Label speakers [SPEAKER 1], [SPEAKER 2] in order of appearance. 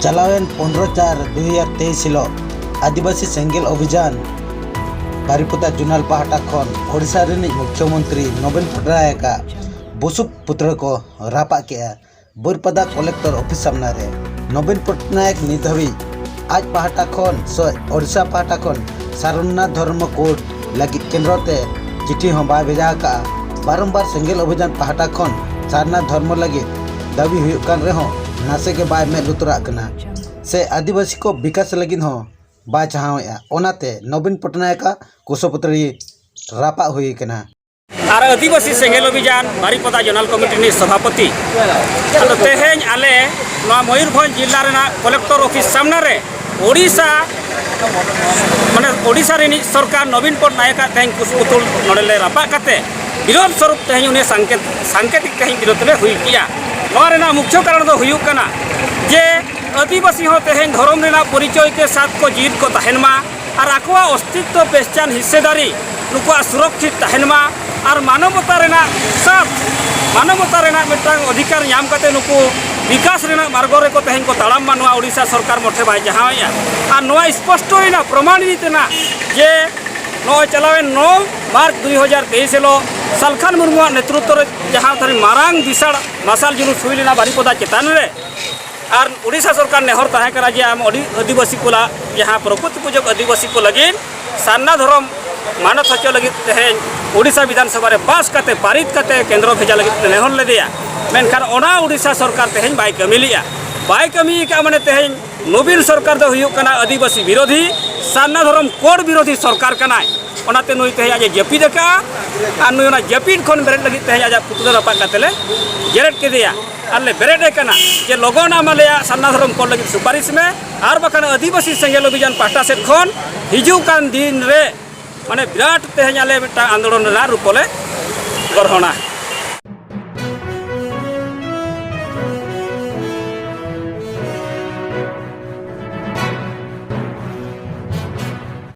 [SPEAKER 1] चलावेन 15/4/2023 हिलोग आदिवासी सेंगेल अभियान बारिपदा जुनाल पहाटा खन ओडिशा रिनिज मुख्यमंत्री नवीन पटनायक बुसुब पुत्र को रापा के बोरपदा कलेक्टर ऑफिस सामना रे नवीन पटनायक नित हबी आज पहाटा खन ओडिशा पहाटा खन सारनाथ धर्म कोड लगी केंद्र ते चिठी हों बा भेजा का बारंबार सेंगेल अभियान पहाटा खन सारनाथ धर्म लगी दाबी हुयुकान रे हों नासे के बाय में लुतरा कना से आदिवासी को विकास लगिन हो बा चाहया ओनाते नवीन पटनायक कुशपुत्री रापा हुई कना
[SPEAKER 2] और आदिवासी सेंगेल अभियान बारिपदा जोनाल कमिटी सभापति तेहें आले मयूरभंज जिला रेना कलेक्टर ऑफिस सामने रे ओडिशा माने ओडिशा रेनी सरकार नवीन पटनायक तेहें कुशपुतुल नोडले रापा काते विरोध स्वरूप तेहें उन्हें सांकेतिक तेहें विरोध ले हुई किया नोरेना मुख्य कारण दो हुयुक कना जे आदिवासी हो तेहें धर्म रेना परिचय के साथ को जीत को तहनमा और आकवा अस्तित्व पहचान हिस्सेदारी नुकुआ सुरक्षित तहनमा और मानवता रेना साथ मानवता रेना मिटांग अधिकार नाम करते नुकु विकास रेना मार्ग रे को तेहें को ताड़ाम मानवा ओडिशा सरकार मठे बाय जहाया और नोआ स्पष्ट होइना प्रमाणित ना जे नो चलावे 9 मार्च 2023 हेलो सालखान मुर्मू नेतृत्व जहाँ थरी मारांग विशाल मसाल जुलूस हुई लेना बारिपदा चेतान रे और ओडिशा सरकार नेहर तहे करा जे आम आदिवासी को यहाँ प्रकृति पूजक आदिवासी को लगे सारना धर्म मानव हचो लगे तेहें ओडिशा विधानसभा रे पास करते पारित करते केंद्र भेजा लगे नेहर ले दिया मेनखान ओना ओडिशा सरकार तेहें बाय कमी लिया बाय कमी का माने तेहें नवीन सरकार दो हुयुक कना आदिवासी विरोधी सारना धर्म कोड विरोधी सरकार कना ओनाते नुई तेहें आज जपीद का और नुई ओना जपीद खन बेरेट लगी तेहें आज पुतुल रापा कातेले जेरेट के दिया आले बेरेट कना जे लोगन आमालेया सारना धर्म कोड लगी सुपारिश में और बखान आदिवासी सेंगेल अभियान पाहटा सेट खन हिजुकान दिन रे माने विराट तेहें आले मिटा आंदोलन रा रूप ले गरहणा।